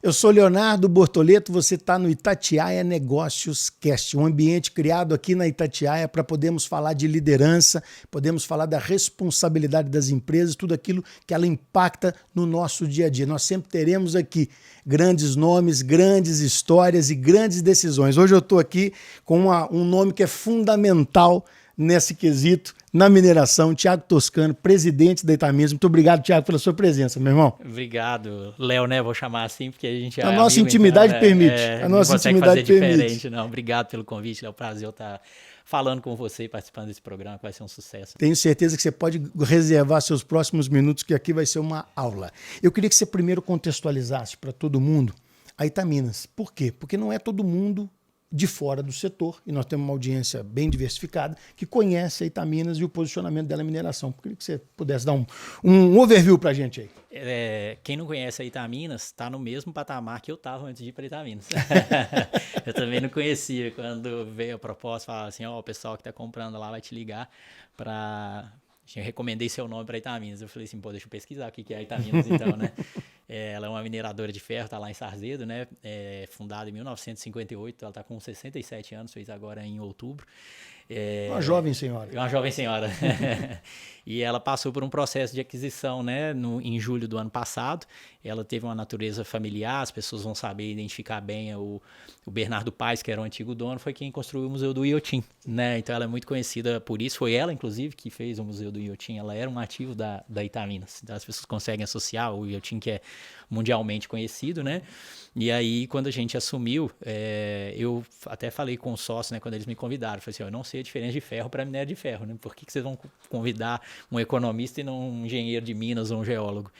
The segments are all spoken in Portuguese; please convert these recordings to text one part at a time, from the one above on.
Eu sou Leonardo Bortoleto, você está no Itatiaia Negócios Cast, um ambiente criado aqui na Itatiaia para podermos falar de liderança, podemos falar da responsabilidade das empresas, tudo aquilo que ela impacta no nosso dia a dia. Nós sempre teremos aqui grandes nomes, grandes histórias e grandes decisões. Hoje eu estou aqui com um nome que é fundamental nesse quesito, na mineração, Thiago Toscano, presidente da Itaminas. Muito obrigado, Thiago, pela sua presença, meu irmão. Obrigado, Léo, né? Vou chamar assim, porque a gente a nossa intimidade então, permite. A nossa intimidade permite. Diferente, não. Obrigado pelo convite, é um prazer eu estar falando com você e participando desse programa, que vai ser um sucesso. Tenho certeza que você pode reservar seus próximos minutos, que aqui vai ser uma aula. Eu queria que você primeiro contextualizasse para todo mundo a Itaminas. Por quê? Porque não é todo mundo de fora do setor, e nós temos uma audiência bem diversificada, que conhece a Itaminas e o posicionamento dela em mineração. Eu queria que você pudesse dar um overview para a gente aí. Quem não conhece a Itaminas está no mesmo patamar que eu estava antes de ir para a Itaminas. Eu também não conhecia. Quando veio a proposta, falava assim, o pessoal que está comprando lá vai te ligar para... Eu recomendei seu nome para a Itaminas. Eu falei assim, deixa eu pesquisar o que é a Itaminas então, né? Ela é uma mineradora de ferro, está lá em Sarzedo, né? Fundada em 1958, ela está com 67 anos, fez agora em outubro. Uma jovem senhora. Uma jovem senhora. E ela passou por um processo de aquisição, né, em julho do ano passado. Ela teve uma natureza familiar, as pessoas vão saber identificar bem o Bernardo Paes, que era o antigo dono, foi quem construiu o Museu do Iotim, né? Então ela é muito conhecida por isso. Foi ela, inclusive, que fez o Museu do Iotim. Ela era um ativo da Itaminas. Então as pessoas conseguem associar o Iotim, que é mundialmente conhecido, né? E aí, quando a gente assumiu, eu até falei com os sócios, né, quando eles me convidaram, falei assim, eu não sei a diferença de ferro para minério de ferro, né? Por que vocês vão convidar um economista e não um engenheiro de Minas ou um geólogo?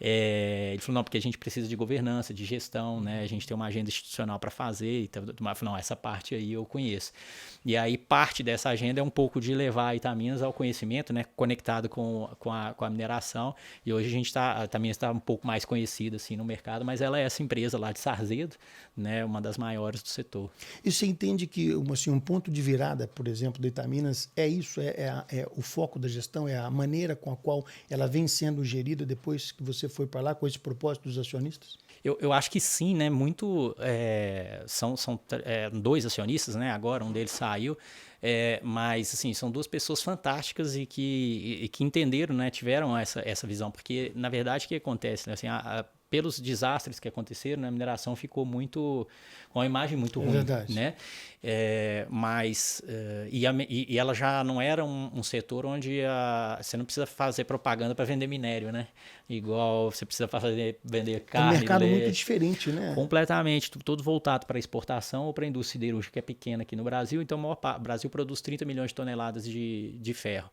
Ele falou, não, porque a gente precisa de governança, de gestão, né? A gente tem uma agenda institucional para fazer. Então, eu falei, não, essa parte aí eu conheço. E aí, parte dessa agenda é um pouco de levar a Itaminas ao conhecimento, né? Conectado com a mineração. E hoje a Itaminas está um pouco mais conhecida assim, no mercado, mas ela é essa empresa lá de Sarzedo, né? Uma das maiores do setor. E você entende que assim, um ponto de virada, por exemplo, da Itaminas é isso? É o foco da gestão? É a maneira com a qual ela vem sendo gerida depois que você foi para lá com esse propósito dos acionistas? Eu acho que sim, né? Muito são dois acionistas, né? Agora um deles saiu, mas assim são duas pessoas fantásticas e que entenderam, né? Tiveram essa visão, porque na verdade o que acontece, né? Assim, pelos desastres que aconteceram, né, a mineração ficou com uma imagem muito ruim, verdade. Né? E ela já não era um setor onde você não precisa fazer propaganda para vender minério, né? Igual você precisa vender carne. É um mercado muito diferente, né? Completamente, todo voltado para exportação ou para a indústria siderúrgica, que é pequena aqui no Brasil. Então, o Brasil produz 30 milhões de toneladas de ferro.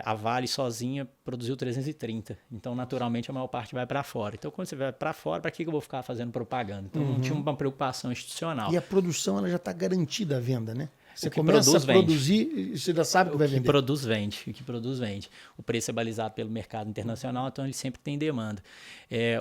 A Vale sozinha produziu 330. Então, naturalmente, a maior parte vai para fora. Então, quando você vai para fora, para que eu vou ficar fazendo propaganda? Então, não tinha uma preocupação institucional. E a produção ela já está garantida à venda, né? Você começa a produzir e você já sabe que vai vender. O que produz, vende. O preço é balizado pelo mercado internacional, então ele sempre tem demanda.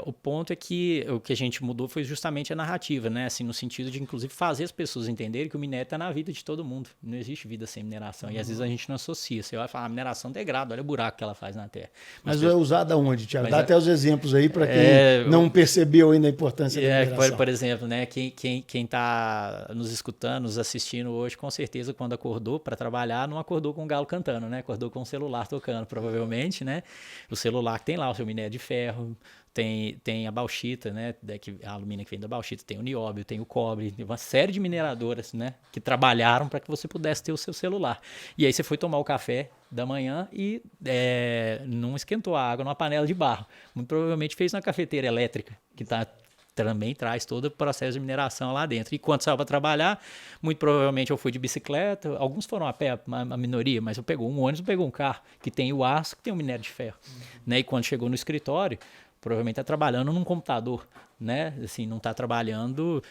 O ponto é que o que a gente mudou foi justamente a narrativa, né? Assim, no sentido de, inclusive, fazer as pessoas entenderem que o minério está na vida de todo mundo. Não existe vida sem mineração. E às vezes a gente não associa. Você vai falar, a mineração degrada, olha o buraco que ela faz na terra. Mas é usada onde, Thiago? Dá até os exemplos aí para quem não percebeu ainda a importância da mineração. Por exemplo, né? Quem está nos escutando, nos assistindo hoje, com certeza, quando acordou para trabalhar, não acordou com o galo cantando, né? Acordou com o celular tocando, provavelmente, né? O celular que tem lá o seu minério de ferro, tem a bauxita, né? A alumínio que vem da bauxita, tem o nióbio, tem o cobre, tem uma série de mineradoras, né? Que trabalharam para que você pudesse ter o seu celular. E aí você foi tomar o café da manhã e não esquentou a água numa panela de barro. Muito provavelmente fez na cafeteira elétrica, que também traz todo o processo de mineração lá dentro. E quando saiu para trabalhar, muito provavelmente eu fui de bicicleta, alguns foram a pé, a minoria, mas eu pegou um ônibus, pegou um carro que tem o aço, que tem o minério de ferro. Né? E quando chegou no escritório, provavelmente está trabalhando num computador, né? Assim, não está trabalhando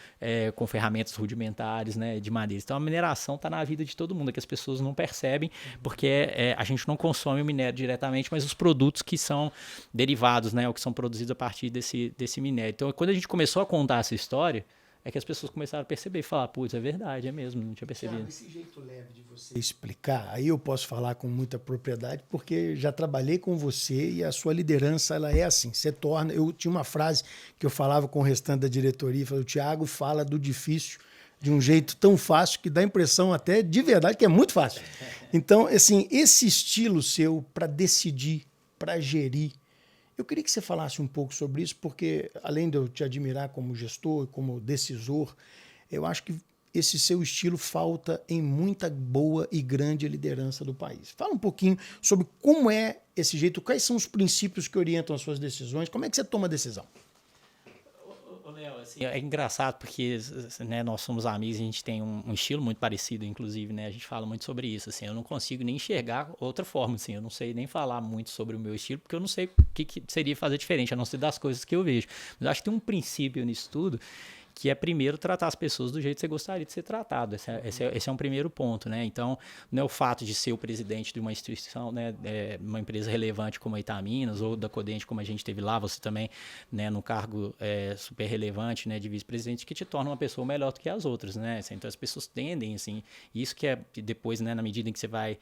com ferramentas rudimentares, né, de madeira. Então a mineração está na vida de todo mundo, é que as pessoas não percebem, porque a gente não consome o minério diretamente, mas os produtos que são derivados, né, ou que são produzidos a partir desse minério. Então, quando a gente começou a contar essa história, é que as pessoas começaram a perceber e falar, putz, é verdade, é mesmo, não tinha percebido. Thiago, esse jeito leve de você explicar, aí eu posso falar com muita propriedade, porque já trabalhei com você e a sua liderança, ela é assim, você torna... Eu tinha uma frase que eu falava com o restante da diretoria, o Thiago fala do difícil de um jeito tão fácil que dá a impressão até de verdade que é muito fácil. Então, assim, esse estilo seu para decidir, para gerir, eu queria que você falasse um pouco sobre isso, porque além de eu te admirar como gestor, como decisor, eu acho que esse seu estilo falta em muita boa e grande liderança do país. Fala um pouquinho sobre como é esse jeito, quais são os princípios que orientam as suas decisões, como é que você toma a decisão? Léo, assim, é engraçado porque, né, nós somos amigos, a gente tem um estilo muito parecido, inclusive, né, a gente fala muito sobre isso, assim, eu não consigo nem enxergar outra forma, assim, eu não sei nem falar muito sobre o meu estilo, porque eu não sei o que seria fazer diferente, a não ser das coisas que eu vejo. Mas eu acho que tem um princípio nisso tudo, que é primeiro tratar as pessoas do jeito que você gostaria de ser tratado. Esse é um primeiro ponto, né? Então, não é o fato de ser o presidente de uma instituição, né, uma empresa relevante como a Itaminas ou da Codente, como a gente teve lá, você também, né, num cargo super relevante, né, de vice-presidente, que te torna uma pessoa melhor do que as outras, né? Então, as pessoas tendem, assim, isso que é depois, né, na medida em que você vai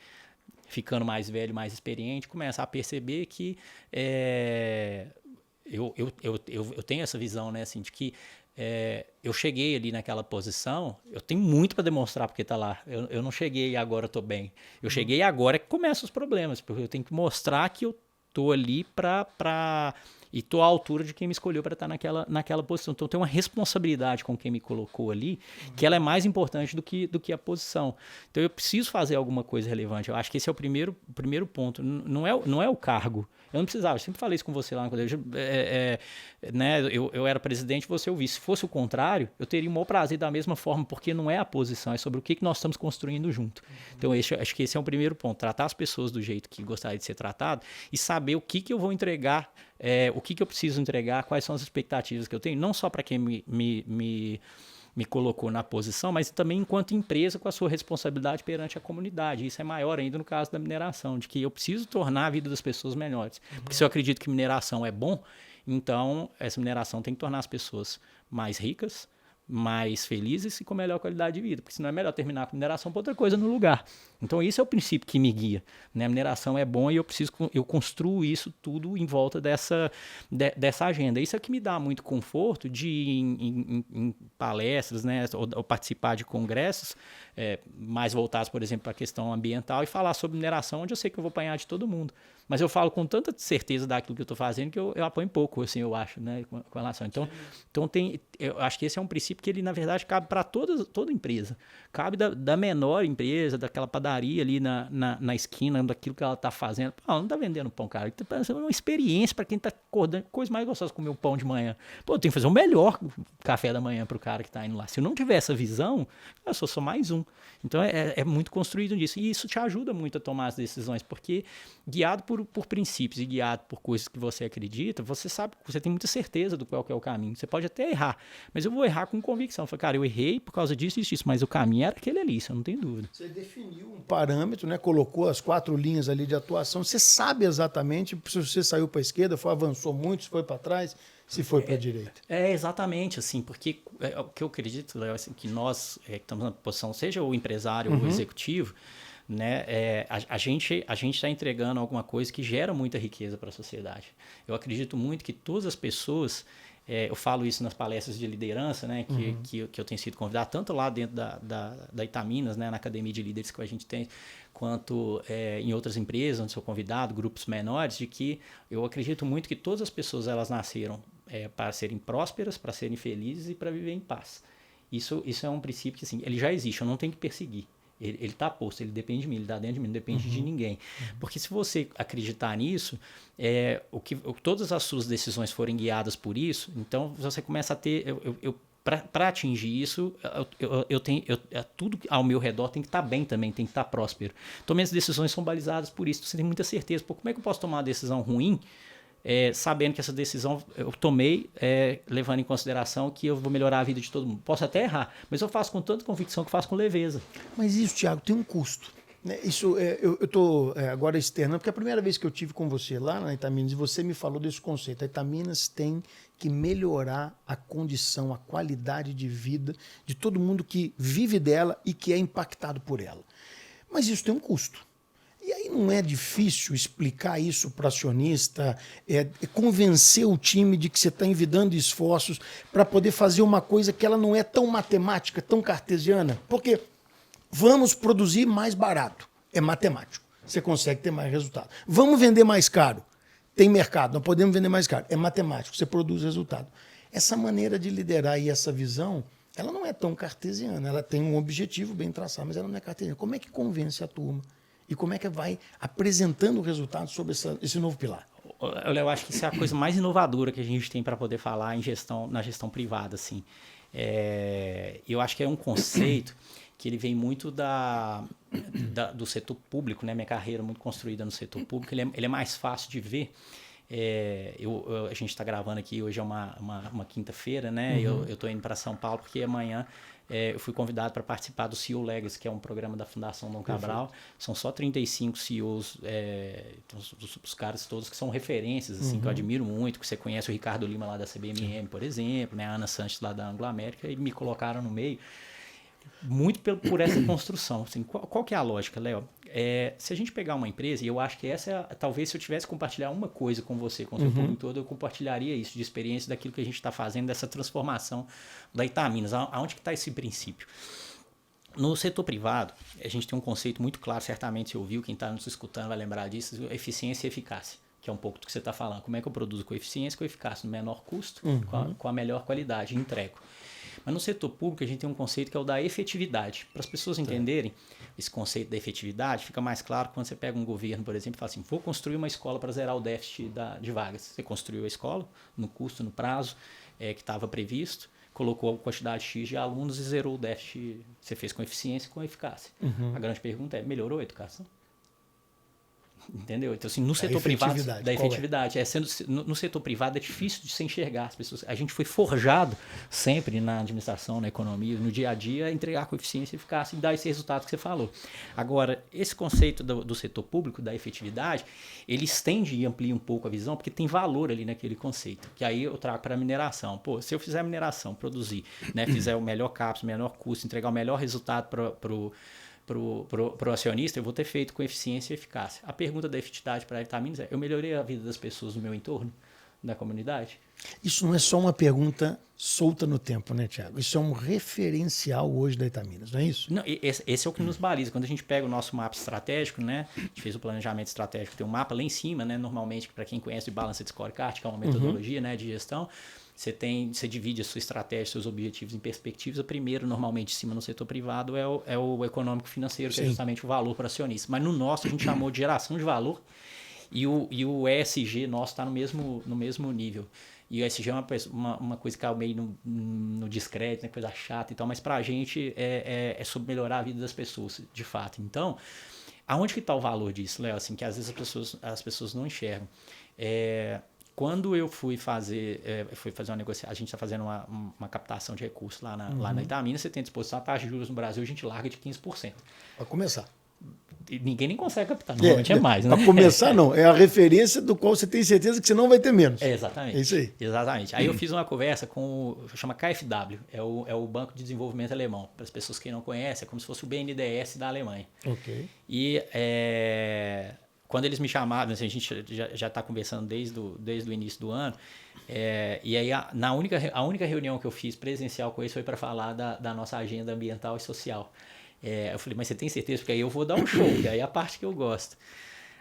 ficando mais velho, mais experiente, começa a perceber que eu tenho essa visão, né, assim, de que eu cheguei ali naquela posição, eu tenho muito para demonstrar porque tá lá. Eu não cheguei e agora estou bem. Eu cheguei e agora é que começam os problemas, porque eu tenho que mostrar que eu tô ali e tô à altura de quem me escolheu para estar naquela posição. Então, eu tenho uma responsabilidade com quem me colocou ali, que ela é mais importante do que a posição. Então, eu preciso fazer alguma coisa relevante. Eu acho que esse é o primeiro ponto. Não é o cargo. Eu não precisava, eu sempre falei isso com você lá no colégio. Né, eu era presidente, você o vice. Se fosse o contrário, eu teria o maior prazer da mesma forma, porque não é a posição, é sobre o que nós estamos construindo junto. Então, acho que esse é o primeiro ponto. Tratar as pessoas do jeito que gostaria de ser tratado e saber o que eu vou entregar, o que eu preciso entregar, quais são as expectativas que eu tenho, não só para quem me colocou na posição, mas também enquanto empresa com a sua responsabilidade perante a comunidade. Isso é maior ainda no caso da mineração, de que eu preciso tornar a vida das pessoas melhores. Porque se eu acredito que mineração é bom, então essa mineração tem que tornar as pessoas mais ricas, mais felizes e com melhor qualidade de vida, porque senão é melhor terminar com mineração para outra coisa no lugar. Então esse é o princípio que me guia, né? A mineração é bom e eu construo isso tudo em volta dessa agenda. Isso é que me dá muito conforto de ir em palestras, né? Ou participar de congressos mais voltados, por exemplo, para a questão ambiental e falar sobre mineração, onde eu sei que eu vou apanhar de todo mundo. Mas eu falo com tanta certeza daquilo que eu estou fazendo que eu apanho pouco, assim, eu acho, né, com relação. Então eu acho que esse é um princípio que ele, na verdade, cabe para toda empresa. Cabe da menor empresa, daquela padaria ali na esquina, daquilo que ela está fazendo. Pô, ela não está vendendo pão, cara. É uma experiência para quem está acordando. Coisa mais gostosa comer um pão de manhã. Pô, eu tenho que fazer o melhor café da manhã para o cara que está indo lá. Se eu não tiver essa visão, eu sou só mais um. Então é muito construído nisso. E isso te ajuda muito a tomar as decisões, porque guiado por princípios e guiado por coisas que você acredita, você sabe, você tem muita certeza do qual que é o caminho. Você pode até errar, mas eu vou errar com convicção. Eu falo, cara, eu errei por causa disso, mas o caminho era aquele ali, isso eu não tenho dúvida. Você definiu um parâmetro, né? Colocou as 4 linhas ali de atuação, você sabe exatamente se você saiu para a esquerda, avançou muito, se foi para trás, se foi para a direita. Exatamente, assim, porque o que eu acredito, Léo, assim, que nós que estamos na posição, seja o empresário ou o executivo, né, a gente está entregando alguma coisa que gera muita riqueza para a sociedade. Eu acredito muito que todas as pessoas, eu falo isso nas palestras de liderança, né, que eu tenho sido convidado, tanto lá dentro da Itaminas, né, na academia de líderes que a gente tem, quanto em outras empresas onde sou convidado, grupos menores, de que eu acredito muito que todas as pessoas elas nasceram para serem prósperas, para serem felizes e para viver em paz. Isso é um princípio que assim, ele já existe, eu não tenho que perseguir. Ele está posto, ele depende de mim, ele está dentro de mim, não depende de ninguém. Porque se você acreditar nisso, todas as suas decisões forem guiadas por isso, então você começa a ter... Para atingir isso, tudo ao meu redor tem que estar bem também, tem que estar próspero. Então, minhas decisões são balizadas por isso. Você tem muita certeza. Pô, como é que eu posso tomar uma decisão ruim, sabendo que essa decisão eu tomei, levando em consideração que eu vou melhorar a vida de todo mundo? Posso até errar, mas eu faço com tanta convicção que eu faço com leveza. Mas isso, Thiago, tem um custo. Isso, eu estou agora externando, porque é a primeira vez que eu tive com você lá na Itaminas, e você me falou desse conceito. A Itaminas tem que melhorar a condição, a qualidade de vida de todo mundo que vive dela e que é impactado por ela. Mas isso tem um custo. E aí não é difícil explicar isso para o acionista, convencer o time de que você está envidando esforços para poder fazer uma coisa que ela não é tão matemática, tão cartesiana. Porque vamos produzir mais barato. É matemático. Você consegue ter mais resultado. Vamos vender mais caro. Tem mercado, nós podemos vender mais caro. É matemático, você produz resultado. Essa maneira de liderar e essa visão, ela não é tão cartesiana. Ela tem um objetivo bem traçado, mas ela não é cartesiana. Como é que convence a turma? E como é que vai apresentando o resultado sobre esse novo pilar? Eu acho que isso é a coisa mais inovadora que a gente tem para poder falar na gestão privada. Assim. Eu acho que é um conceito que ele vem muito do setor público, né? Minha carreira muito construída no setor público, ele é mais fácil de ver. A gente está gravando aqui, hoje é uma quinta-feira, né? Eu estou indo para São Paulo porque amanhã eu fui convidado para participar do CEO Legacy, que é um programa da Fundação Dom Cabral. Perfeito. São só 35 CEOs, os caras todos que são referências, assim, que eu admiro muito, que você conhece o Ricardo Lima lá da CBMM, por exemplo, né? A Ana Sanches lá da Anglo América, e me colocaram no meio. Muito por essa construção. Assim, qual que é a lógica, Léo? Se a gente pegar uma empresa, e eu acho que talvez se eu tivesse que compartilhar uma coisa com você, com o seu público todo, eu compartilharia isso, de experiência daquilo que a gente está fazendo, dessa transformação da Itaminas. Aonde que está esse princípio? No setor privado, a gente tem um conceito muito claro, certamente você ouviu, quem está nos escutando vai lembrar disso, eficiência e eficácia, que é um pouco do que você está falando. Como é que eu produzo com eficiência e com eficácia, no menor custo, com a melhor qualidade, entrego. Mas no setor público a gente tem um conceito que é o da efetividade. Para as pessoas entenderem esse conceito da efetividade, fica mais claro quando você pega um governo, por exemplo, e fala assim, vou construir uma escola para zerar o déficit de vagas. Você construiu a escola no custo, no prazo que estava previsto, colocou a quantidade X de alunos e zerou o déficit. Você fez com eficiência e com eficácia. A grande pergunta é, melhorou a educação? Entendeu? Então, assim, no setor privado, da efetividade. No setor privado é difícil de se enxergar as pessoas. A gente foi forjado sempre na administração, na economia, no dia a dia, a entregar com eficiência e eficácia e dar esse resultado que você falou. Agora, esse conceito do setor público, da efetividade, ele estende e amplia um pouco a visão, porque tem valor ali naquele conceito. Que aí eu trago para a mineração. Pô, se eu fizer a mineração, produzir, né, fizer o melhor CAPEX, o menor custo, entregar o melhor resultado para o acionista, eu vou ter feito com eficiência e eficácia. A pergunta da efetividade para a Itaminas é, eu melhorei a vida das pessoas no meu entorno, da comunidade? Isso não é só uma pergunta solta no tempo, né, Thiago? Isso é um referencial hoje da Itaminas, não é isso? Não, esse é o que nos baliza. Quando a gente pega o nosso mapa estratégico, né, a gente fez o planejamento estratégico, tem um mapa lá em cima, né, normalmente, para quem conhece o Balanced Scorecard, que é uma metodologia né, de gestão, você divide a sua estratégia, seus objetivos em perspectivas. O primeiro, normalmente, em cima no setor privado, é o econômico financeiro, que é justamente o valor para o acionista. Mas no nosso, a gente chamou de geração de valor e o ESG nosso está no mesmo nível. E o ESG é uma coisa que caiu meio no descrédito, né, coisa chata e tal, mas para a gente é sobre melhorar a vida das pessoas, de fato. Então, aonde que está o valor disso, Léo? Assim, que às vezes as pessoas não enxergam. Quando eu fui fazer uma negociação, a gente está fazendo uma captação de recursos lá na Itaminas, você tem disposição a taxa de juros no Brasil, a gente larga de 15%. Para começar. E ninguém nem consegue captar, normalmente é mais. Né? Para começar, não. É a referência do qual você tem certeza que você não vai ter menos. Exatamente. É isso aí. Exatamente. Aí eu fiz uma conversa com chama KfW, é o Banco de Desenvolvimento Alemão. Para as pessoas que não conhecem, é como se fosse o BNDES da Alemanha. Ok. E quando eles me chamaram, assim, a gente já está conversando desde o início do ano, e aí a única reunião que eu fiz presencial com eles foi para falar da nossa agenda ambiental e social. Eu falei, mas você tem certeza? Porque aí eu vou dar um show, que aí é a parte que eu gosto.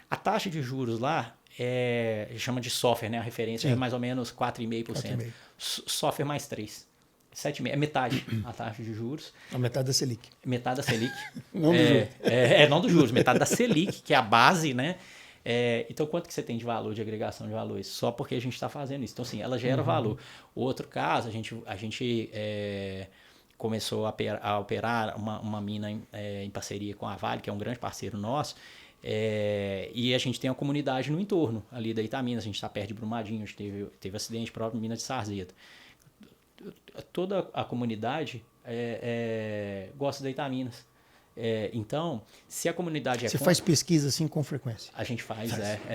A taxa de juros lá chama de software, né? A referência é mais ou menos 4,5%. Software mais 3%. 7,5%. É metade a taxa de juros. A metade da Selic. Metade da Selic. Não do juros. Não dos juros. Metade da Selic, que é a base, né? Então, quanto que você tem de valor, de agregação de valores? Só porque a gente está fazendo isso. Então, assim, ela gera valor. Outro caso, a gente começou a operar uma mina em parceria com a Vale, que é um grande parceiro nosso, e a gente tem uma comunidade no entorno ali da Itaminas. A gente está perto de Brumadinho, a gente teve acidente próprio em Minas de Sarzeda. Toda a comunidade gosta da Itaminas. Então, se a comunidade Você faz pesquisa assim com frequência? A gente faz,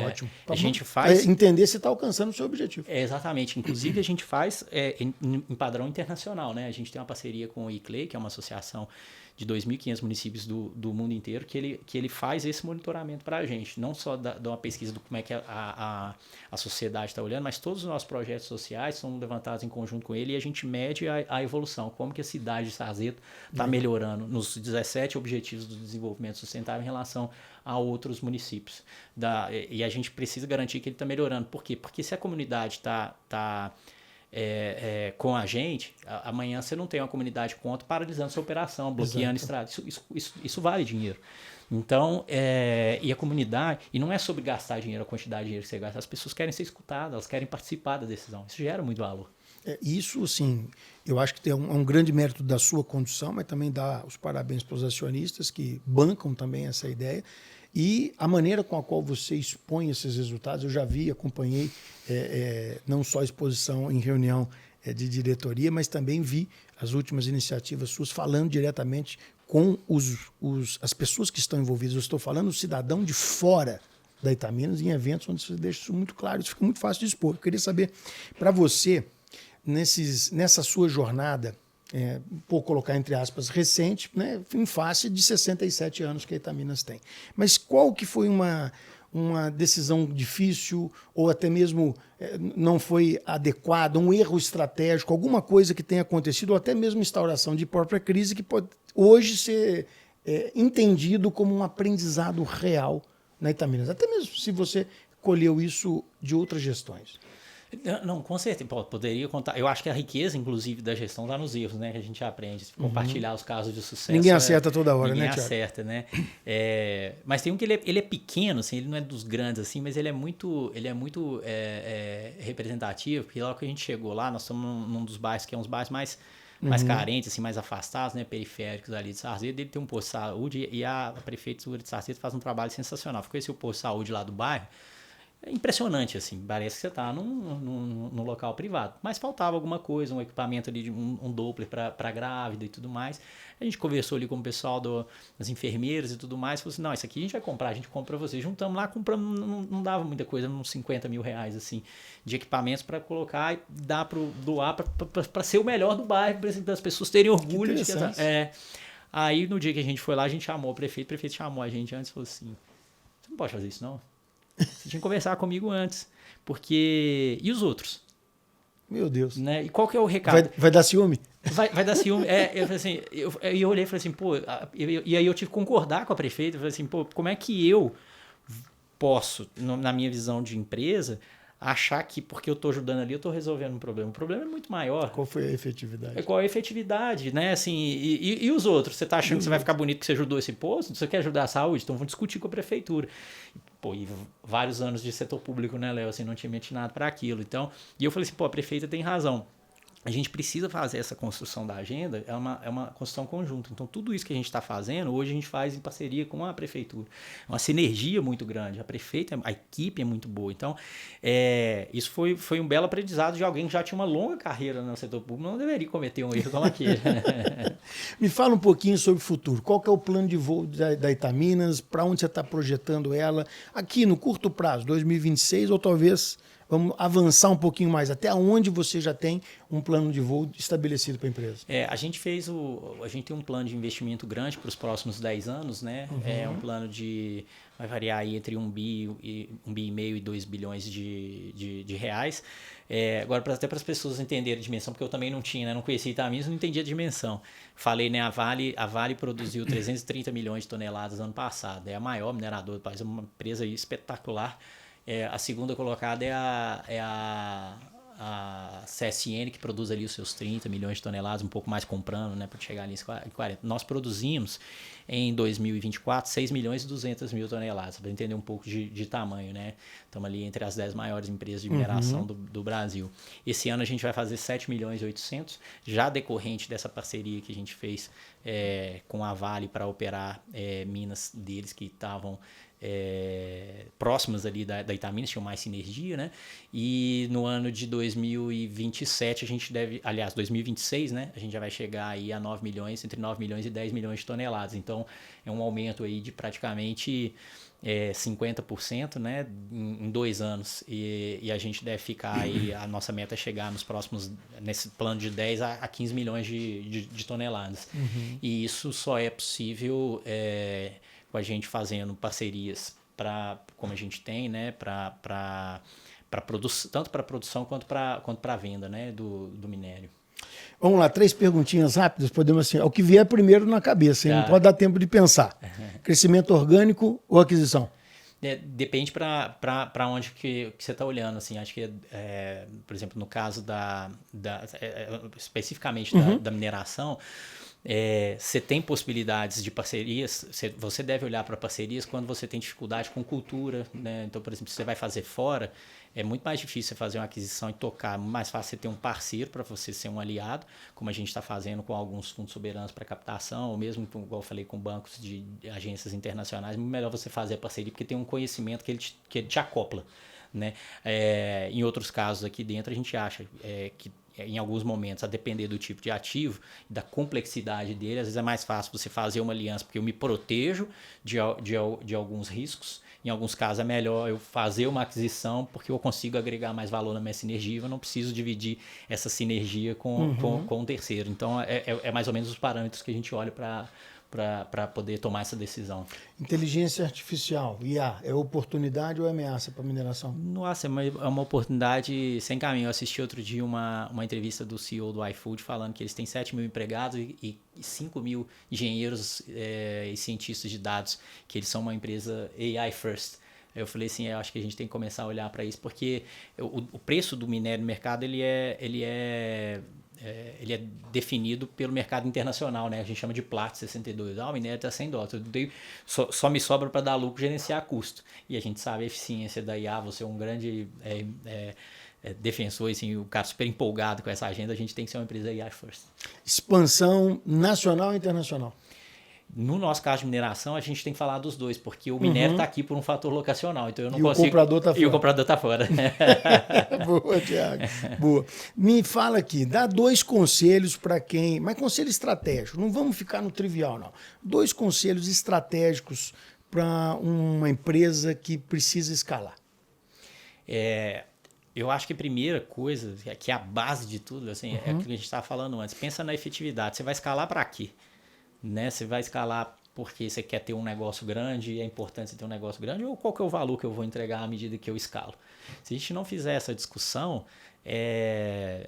Ótimo. A gente faz... entender se está alcançando o seu objetivo. Exatamente. Inclusive, a gente faz em padrão internacional, né? A gente tem uma parceria com o ICLEI, que é uma associação de 2.500 municípios do mundo inteiro, que ele faz esse monitoramento para a gente. Não só de uma pesquisa do como é que a sociedade está olhando, mas todos os nossos projetos sociais são levantados em conjunto com ele e a gente mede a evolução, como que a cidade de Sarzeto está melhorando nos 17 Objetivos do Desenvolvimento Sustentável em relação a outros municípios. E a gente precisa garantir que ele está melhorando. Por quê? Porque se a comunidade está com a gente, amanhã você não tem uma comunidade contra paralisando sua operação, bloqueando estrada. Isso vale dinheiro. Então, e a comunidade, e não é sobre gastar dinheiro, a quantidade de dinheiro que você gasta, as pessoas querem ser escutadas, elas querem participar da decisão. Isso gera muito valor. Isso, sim, eu acho que tem um grande mérito da sua condução, mas também dá os parabéns para os acionistas que bancam também essa ideia. E a maneira com a qual você expõe esses resultados, eu já vi, acompanhei não só a exposição em reunião de diretoria, mas também vi as últimas iniciativas suas falando diretamente com as pessoas que estão envolvidas. Eu estou falando do cidadão de fora da Itaminas, em eventos onde você deixa isso muito claro, isso fica muito fácil de expor. Eu queria saber, para você, nessa sua jornada, vou colocar entre aspas, recente, né, em face de 67 anos que a Itaminas tem. Mas qual que foi uma decisão difícil ou até mesmo não foi adequada, um erro estratégico, alguma coisa que tenha acontecido ou até mesmo instauração de própria crise que pode hoje ser entendido como um aprendizado real na Itaminas? Até mesmo se você colheu isso de outras gestões. Não, com certeza. Poderia contar. Eu acho que a riqueza, inclusive, da gestão está nos erros, né? Que a gente aprende. Compartilhar os casos de sucesso. Ninguém acerta toda hora, né, Thiago? Ninguém acerta, né? Mas tem um que ele é pequeno, assim, ele não é dos grandes, assim, mas ele é muito representativo, porque logo que a gente chegou lá, nós estamos num dos bairros que é uns bairros mais carentes, assim, mais afastados, né? Periféricos ali de Sarzeto. Ele tem um posto de saúde e a prefeitura de Sarzeto faz um trabalho sensacional. Ficou esse o posto de saúde lá do bairro. É impressionante, assim, parece que você está num local privado. Mas faltava alguma coisa, um equipamento ali, um Doppler para grávida e tudo mais. A gente conversou ali com o pessoal das enfermeiras e tudo mais. Falou assim, não, isso aqui a gente vai comprar, a gente compra para você. Juntamos lá, compramos, não dava muita coisa, uns 50 mil reais, assim, de equipamentos para colocar e doar para ser o melhor do bairro, para as pessoas terem orgulho. Aí, no dia que a gente foi lá, a gente chamou o prefeito chamou a gente antes e falou assim, você não pode fazer isso, não? Você tinha que conversar comigo antes. Porque... E os outros? Meu Deus. Né? E qual que é o recado? Vai dar ciúme? Vai dar ciúme. Eu falei assim, eu olhei e falei assim, pô... E aí eu tive que concordar com a prefeita. Eu falei assim, pô, como é que eu posso, na minha visão de empresa, achar que porque eu estou ajudando ali, eu estou resolvendo um problema. O problema é muito maior. Qual foi a efetividade? Qual a efetividade, né? Assim, e os outros? Você está achando que você vai ficar bonito porque você ajudou esse posto? Você quer ajudar a saúde? Então vamos discutir com a prefeitura. Pô, e vários anos de setor público, né, Léo? Assim, não tinha me atinado para aquilo. Então, e eu falei assim, pô, a prefeita tem razão. A gente precisa fazer essa construção da agenda, é uma construção conjunta. Então, tudo isso que a gente está fazendo, hoje a gente faz em parceria com a prefeitura. É uma sinergia muito grande. A prefeita, a equipe é muito boa. Então, isso foi um belo aprendizado de alguém que já tinha uma longa carreira no setor público, não deveria cometer um erro como aquele. Me fala um pouquinho sobre o futuro. Qual que é o plano de voo da Itaminas? Para onde você está projetando ela? Aqui, no curto prazo, 2026 ou talvez... Vamos avançar um pouquinho mais. Até onde você já tem um plano de voo estabelecido para a empresa? A gente tem um plano de investimento grande para os próximos 10 anos, né? É um plano vai variar aí entre 1,5 bi e 2 bilhões de reais. Agora, até para as pessoas entenderem a dimensão, porque eu também não tinha, né? Não conhecia Itaminas, não entendia a dimensão. Falei, né? A Vale produziu 330 milhões de toneladas ano passado. É a maior mineradora do país, é uma empresa espetacular. A segunda colocada é a CSN, que produz ali os seus 30 milhões de toneladas, um pouco mais comprando, né, para chegar ali em 40. Nós produzimos em 2024 6 milhões e 200 mil toneladas, para entender um pouco de tamanho, né? Estamos ali entre as 10 maiores empresas de mineração do Brasil. Esse ano a gente vai fazer 7 milhões e 800, já decorrente dessa parceria que a gente fez com a Vale para operar minas deles que estavam próximas ali da Itaminas, tinham mais sinergia, né? E no ano de 2027 a gente deve, aliás, 2026, né? A gente já vai chegar aí a 9 milhões, entre 9 milhões e 10 milhões de toneladas. Então é um aumento aí de praticamente 50%, né, em 2 anos. E a gente deve ficar aí, a nossa meta é chegar nos próximos, nesse plano de 10 a 15 milhões de toneladas. E isso só é possível com a gente fazendo parcerias como a gente tem, né, tanto para produção quanto para venda, né, do minério. Vamos lá, 3 perguntinhas rápidas, podemos assim, o que vier primeiro na cabeça, hein? Não pode dar tempo de pensar. Crescimento orgânico ou aquisição? Depende para onde que você está olhando, assim, acho que, por exemplo, no caso especificamente da mineração, você tem possibilidades de parcerias, você deve olhar para parcerias quando você tem dificuldade com cultura, né? Então, por exemplo, se você vai fazer fora, é muito mais difícil você fazer uma aquisição e tocar, mais fácil você ter um parceiro para você ser um aliado, como a gente está fazendo com alguns fundos soberanos para captação, ou mesmo, igual eu falei, com bancos de agências internacionais, melhor você fazer a parceria, porque tem um conhecimento que ele te acopla, né? Em outros casos aqui dentro, a gente acha que em alguns momentos, a depender do tipo de ativo, da complexidade dele, às vezes é mais fácil você fazer uma aliança, porque eu me protejo de alguns riscos. Em alguns casos é melhor eu fazer uma aquisição, porque eu consigo agregar mais valor na minha sinergia, eu não preciso dividir essa sinergia com um terceiro. Então, é mais ou menos os parâmetros que a gente olha para poder tomar essa decisão. Inteligência artificial, IA, é oportunidade ou é ameaça para a mineração? Nossa, é uma oportunidade sem caminho. Eu assisti outro dia uma entrevista do CEO do iFood falando que eles têm 7 mil empregados e 5 mil engenheiros e cientistas de dados, que eles são uma empresa AI first. Eu falei assim, eu acho que a gente tem que começar a olhar para isso, porque o preço do minério no mercado ele é definido pelo mercado internacional, né? A gente chama de Platts 62. O minério está $100. Só me sobra para dar lucro, gerenciar custo. E a gente sabe a eficiência da IA, você é um grande defensor, assim, o cara super empolgado com essa agenda, a gente tem que ser uma empresa AI first. Expansão nacional e internacional? No nosso caso de mineração, a gente tem que falar dos dois, porque o minério está aqui por um fator locacional, então eu não consigo... O comprador está fora. E o comprador está fora. Boa, Thiago. Boa. Me fala aqui, dá 2 conselhos para quem... Mas conselho estratégico, não vamos ficar no trivial, não. 2 conselhos estratégicos para uma empresa que precisa escalar. Eu acho que a primeira coisa, que é a base de tudo, assim, é aquilo que a gente estava falando antes. Pensa na efetividade. Você vai escalar para quê? Né? Você vai escalar porque você quer ter um negócio grande e é importante você ter um negócio grande, ou qual que é o valor que eu vou entregar à medida que eu escalo? Se a gente não fizer essa discussão,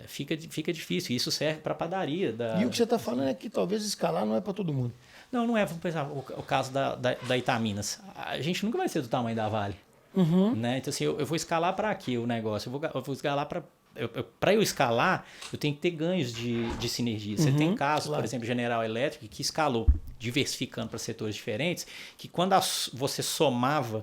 fica difícil. Isso serve para a padaria. E o que você está falando é que talvez escalar não é para todo mundo. Não é. Vamos pensar o caso da Itaminas. A gente nunca vai ser do tamanho da Vale. Né? Então, assim, eu vou escalar para quê o negócio? Eu vou escalar para eu escalar, eu tenho que ter ganhos de sinergia. Você tem casos, por exemplo, General Electric, que escalou diversificando para setores diferentes, que quando você somava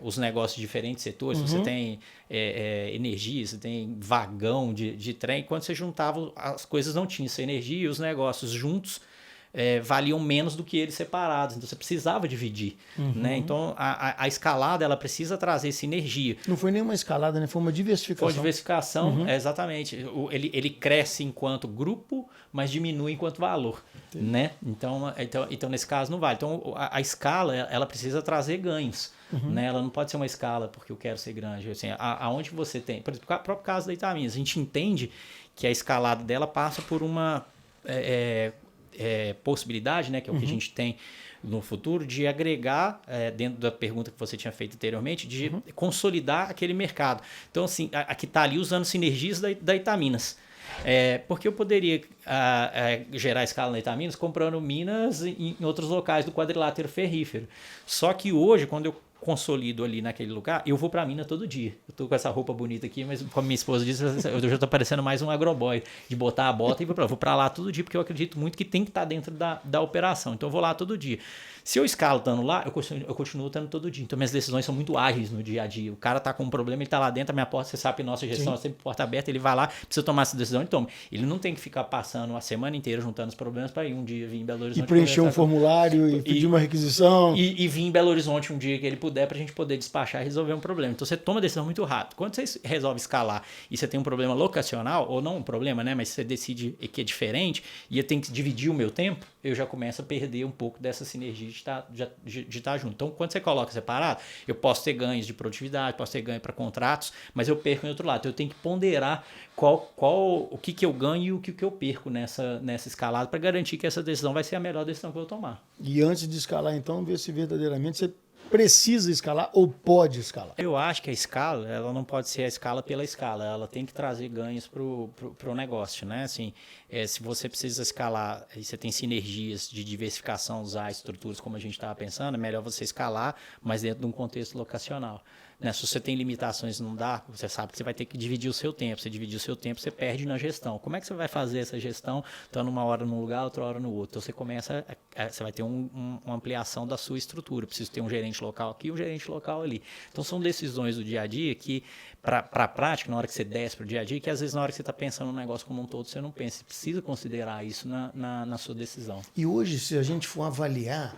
os negócios de diferentes setores, você tem energia, você tem vagão de trem, quando você juntava, as coisas não tinham essa energia e os negócios juntos valiam menos do que eles separados, então você precisava dividir, né? Então a escalada ela precisa trazer sinergia. Não foi nenhuma escalada, né? Foi uma diversificação. Foi diversificação, exatamente. Ele cresce enquanto grupo, mas diminui enquanto valor, né? Então nesse caso não vale. Então a escala ela precisa trazer ganhos, né? Ela não pode ser uma escala porque eu quero ser grande. Assim, aonde você tem, por exemplo, o próprio caso da Itaminas, a gente entende que a escalada dela passa por uma possibilidade, né, que é o que a gente tem no futuro, de agregar, dentro da pergunta que você tinha feito anteriormente, de consolidar aquele mercado. Então, assim, aqui está ali usando sinergias da Itaminas. Porque eu poderia gerar escala na Itaminas comprando minas em outros locais do quadrilátero ferrífero. Só que hoje, quando eu consolido ali naquele lugar, eu vou pra mina todo dia. Eu tô com essa roupa bonita aqui, mas como minha esposa disse, eu já tô parecendo mais um agroboy, de botar a bota e vou pra lá todo dia, porque eu acredito muito que tem que estar dentro da operação. Então eu vou lá todo dia. Se eu escalo estando lá, eu continuo estando todo dia. Então minhas decisões são muito ágeis no dia a dia. O cara tá com um problema, ele tá lá dentro, a minha porta, você sabe, nossa gestão é sempre porta aberta, ele vai lá, precisa tomar essa decisão, ele toma. Ele não tem que ficar passando a semana inteira juntando os problemas para ir um dia vir em Belo Horizonte. E preencher um formulário e pedir uma requisição. E vir em Belo Horizonte um dia que ele puder pra gente poder despachar e resolver um problema. Então você toma decisão muito rápido. Quando você resolve escalar e você tem um problema locacional, ou não um problema, né? Mas você decide que é diferente e eu tenho que dividir o meu tempo, eu já começo a perder um pouco dessa sinergia de estar junto. Então, quando você coloca separado, eu posso ter ganhos de produtividade, posso ter ganho para contratos, mas eu perco em outro lado. Então, eu tenho que ponderar o que eu ganho e o que eu perco nessa escalada para garantir que essa decisão vai ser a melhor decisão que eu vou tomar. E antes de escalar, então, ver se verdadeiramente você precisa escalar ou pode escalar. Eu acho que a escala, ela não pode ser a escala pela escala, ela tem que trazer ganhos pro negócio, né? Assim, se você precisa escalar e você tem sinergias de diversificação, usar estruturas como a gente estava pensando, é melhor você escalar, mas dentro de um contexto locacional. Né? Se você tem limitações e não dá, você sabe que você vai ter que dividir o seu tempo. Se dividir o seu tempo, você perde na gestão. Como é que você vai fazer essa gestão, estando uma hora num lugar, outra hora no outro? Então você começa, você vai ter uma ampliação da sua estrutura. Preciso ter um gerente local aqui, um gerente local ali. Então são decisões do dia a dia que, para a prática, na hora que você desce para o dia a dia, que às vezes na hora que você está pensando no negócio como um todo, você não pensa. Você precisa considerar isso na sua decisão. E hoje, se a gente for avaliar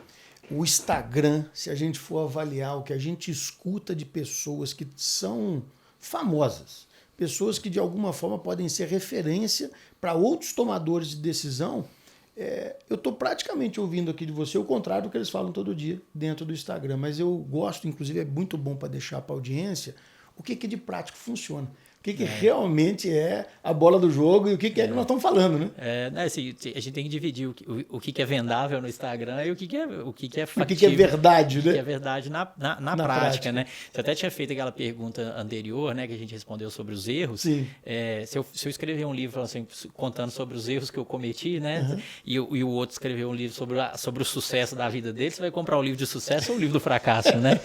o Instagram, se a gente for avaliar o que a gente escuta de pessoas que são famosas, pessoas que de alguma forma podem ser referência para outros tomadores de decisão, eu estou praticamente ouvindo aqui de você o contrário do que eles falam todo dia dentro do Instagram, mas eu gosto, inclusive é muito bom para deixar para a audiência o que de prático funciona. O que realmente é a bola do jogo e o que é que nós estamos falando, né? Assim, a gente tem que dividir o que é vendável no Instagram e o que é factível. O que é verdade, né? O que é verdade na prática, né? Você até tinha feito aquela pergunta anterior, né, que a gente respondeu sobre os erros. Sim. Se eu escrever um livro assim, contando sobre os erros que eu cometi, né, e o outro escrever um livro sobre o sucesso da vida dele, você vai comprar o livro de sucesso ou o livro do fracasso, né?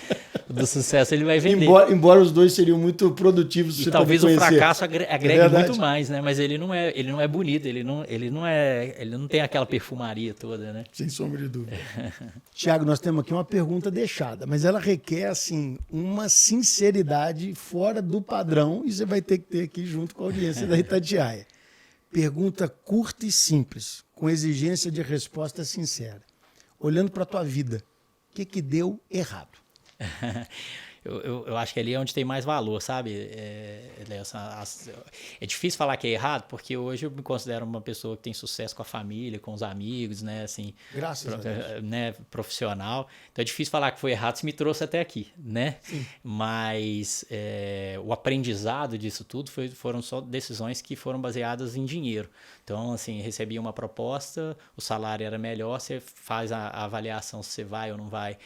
Do sucesso ele vai vender. Embora os dois seriam muito produtivos. E talvez o fracasso agregue muito mais, né? Mas ele não é bonito, ele não tem aquela perfumaria toda, né? Sem sombra de dúvida. Tiago, nós temos aqui uma pergunta deixada, mas ela requer assim uma sinceridade fora do padrão e você vai ter que ter aqui junto com a audiência da Itatiaia. Pergunta curta e simples, com exigência de resposta sincera. Olhando para a tua vida, o que deu errado? Eu acho que ali é onde tem mais valor, sabe? É difícil falar que é errado, porque hoje eu me considero uma pessoa que tem sucesso com a família, com os amigos, né? Assim, graças a Deus. Né? Profissional. Então é difícil falar que foi errado se me trouxe até aqui, né? Sim. Mas o aprendizado disso tudo foram só decisões que foram baseadas em dinheiro. Então, assim, recebi uma proposta, o salário era melhor, você faz a avaliação se você vai ou não vai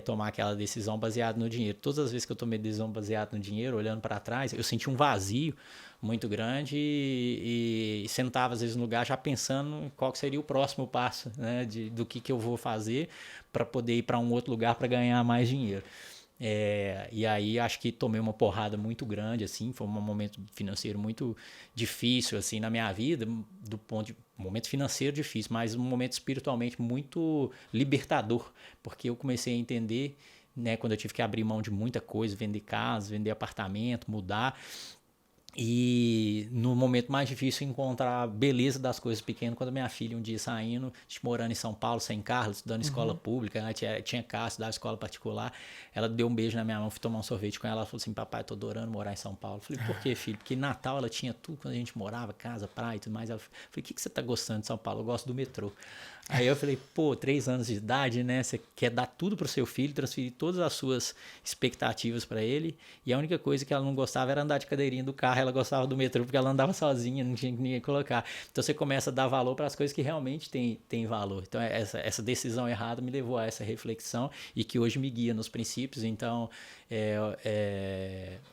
tomar aquela decisão baseada no dinheiro. Todas as vezes que eu tomei decisão baseada no dinheiro, olhando para trás, eu senti um vazio muito grande e sentava às vezes no lugar já pensando em qual que seria o próximo passo, né, do que eu vou fazer para poder ir para um outro lugar para ganhar mais dinheiro. E aí acho que tomei uma porrada muito grande, assim, foi um momento financeiro muito difícil assim na minha vida, do ponto de momento financeiro difícil, mas um momento espiritualmente muito libertador, porque eu comecei a entender, né, quando eu tive que abrir mão de muita coisa, vender casa, vender apartamento, mudar. E no momento mais difícil encontrar a beleza das coisas pequenas, quando minha filha um dia saindo, morando em São Paulo, sem carro, estudando escola pública, ela tinha carro, estudava escola particular, ela deu um beijo na minha mão, fui tomar um sorvete com ela, ela falou assim, papai, eu tô adorando morar em São Paulo. Eu falei, por quê, filho? Porque em Natal ela tinha tudo quando a gente morava, casa, praia e tudo mais. Ela falei, o que você tá gostando de São Paulo? Eu gosto do metrô. Aí eu falei, 3 anos de idade, né? Você quer dar tudo pro seu filho, transferir todas as suas expectativas para ele, e a única coisa que ela não gostava era andar de cadeirinha do carro, ela gostava do metrô porque ela andava sozinha, não tinha ninguém colocar. Então você começa a dar valor para as coisas que realmente têm valor. Então essa decisão errada me levou a essa reflexão e que hoje me guia nos princípios. Então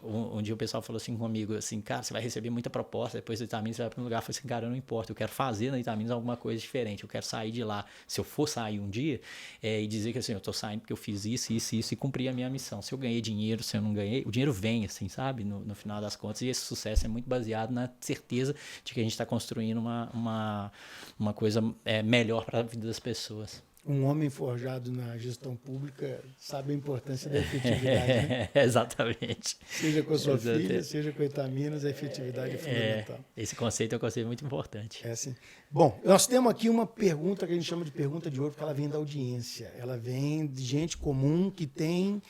Um dia o pessoal falou assim comigo, assim, cara, você vai receber muita proposta, depois do Itaminas você vai para um lugar. Eu falei assim, cara, não importa, eu quero fazer na Itaminas alguma coisa diferente, eu quero sair de lá. Se eu for sair um dia, e dizer que assim, eu tô saindo porque eu fiz isso e cumpri a minha missão. Se eu ganhei dinheiro, se eu não ganhei, o dinheiro vem, assim, sabe, no final das contas, e esse sucesso é muito baseado na certeza de que a gente está construindo uma coisa melhor para a vida das pessoas. Um homem forjado na gestão pública sabe a importância da efetividade, né? Exatamente. Seja com a sua filha, seja com a Itaminas, a efetividade é fundamental. Esse conceito é um conceito muito importante. Assim. Bom, nós temos aqui uma pergunta que a gente chama de pergunta de ouro, porque ela vem da audiência. Ela vem de gente comum que tem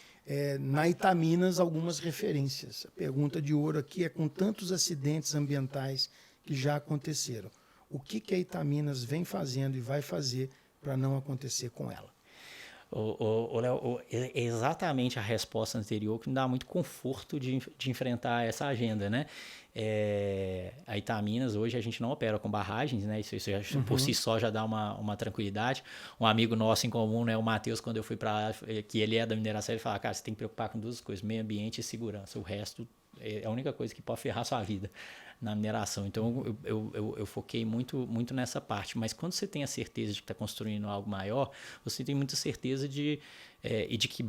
na Itaminas algumas referências. A pergunta de ouro aqui é: com tantos acidentes ambientais que já aconteceram, o que a Itaminas vem fazendo e vai fazer para não acontecer com ela? Léo, é exatamente a resposta anterior que me dá muito conforto de enfrentar essa agenda, né? A Itaminas, hoje, a gente não opera com barragens, né? Isso já, por si só já dá uma tranquilidade. Um amigo nosso em comum, né, o Matheus, quando eu fui para lá, que ele é da mineração, ele fala, cara, você tem que preocupar com duas coisas, meio ambiente e segurança. O resto é a única coisa que pode ferrar a sua vida na mineração. Então, eu foquei muito nessa parte. Mas quando você tem a certeza de que está construindo algo maior, você tem muita certeza de que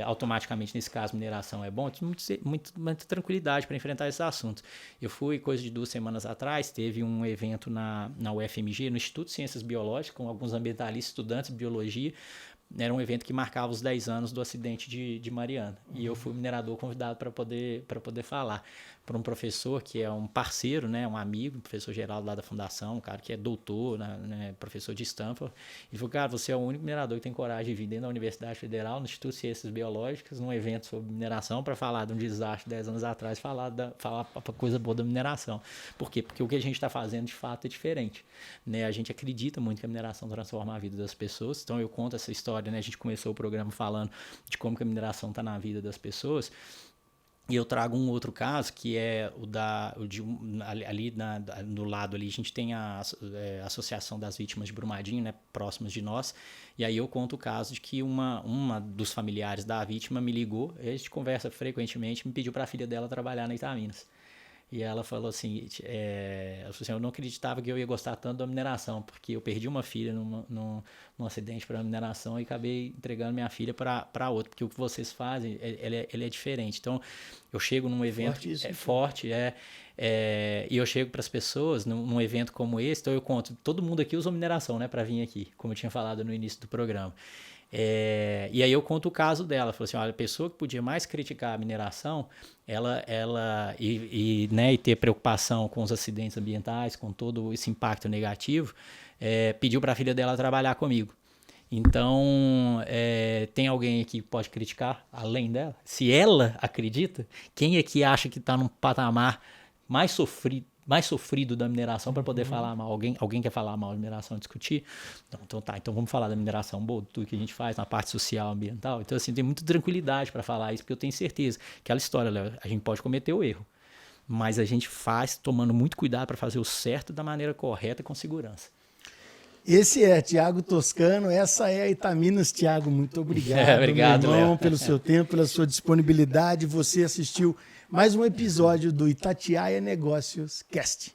automaticamente, nesse caso, mineração é bom, tem muita tranquilidade para enfrentar esses assuntos. Eu fui, coisa de 2 semanas atrás, teve um evento na UFMG, no Instituto de Ciências Biológicas, com alguns ambientalistas, estudantes de biologia. Era um evento que marcava os 10 anos do acidente de Mariana. E eu fui minerador convidado para poder falar. Para um professor que é um parceiro, né, um amigo, professor Geraldo lá da fundação, um cara que é doutor, né, professor de Stanford. Ele falou, cara, você é o único minerador que tem coragem de vir dentro da Universidade Federal, no Instituto de Ciências Biológicas, num evento sobre mineração, para falar de um desastre 10 anos atrás, falar a coisa boa da mineração. Por quê? Porque o que a gente está fazendo, de fato, é diferente. Né? A gente acredita muito que a mineração transforma a vida das pessoas. Então, eu conto essa história, né? A gente começou o programa falando de como que a mineração está na vida das pessoas. E eu trago um outro caso, que é no lado ali, a gente tem a Associação das Vítimas de Brumadinho, né, próximas de nós, e aí eu conto o caso de que uma dos familiares da vítima me ligou, a gente conversa frequentemente, me pediu para a filha dela trabalhar na Itaminas. E ela falou assim, eu não acreditava que eu ia gostar tanto da mineração, porque eu perdi uma filha num acidente para a mineração e acabei entregando minha filha para outra, porque o que vocês fazem, ele é diferente. Então, eu chego num evento forte, e eu chego para as pessoas num evento como esse, então eu conto, todo mundo aqui usou mineração, né, para vir aqui, como eu tinha falado no início do programa. E aí eu conto o caso dela, falou assim, olha, a pessoa que podia mais criticar a mineração, e ter preocupação com os acidentes ambientais, com todo esse impacto negativo, pediu para a filha dela trabalhar comigo. Então, tem alguém aqui que pode criticar além dela? Se ela acredita, quem é que acha que está num patamar mais sofrido da mineração para poder falar mal? Alguém quer falar mal da mineração, discutir? Então vamos falar da mineração boa, tudo que a gente faz na parte social, ambiental. Então, assim, tem muita tranquilidade para falar isso, porque eu tenho certeza. Aquela história, Léo, a gente pode cometer o erro, mas a gente faz tomando muito cuidado para fazer o certo da maneira correta e com segurança. Esse é Tiago Toscano, essa é a Itaminas. Tiago, muito obrigado, obrigado, meu irmão, Léo, pelo seu tempo, pela sua disponibilidade. Você assistiu mais um episódio do Itatiaia Negócios Cast.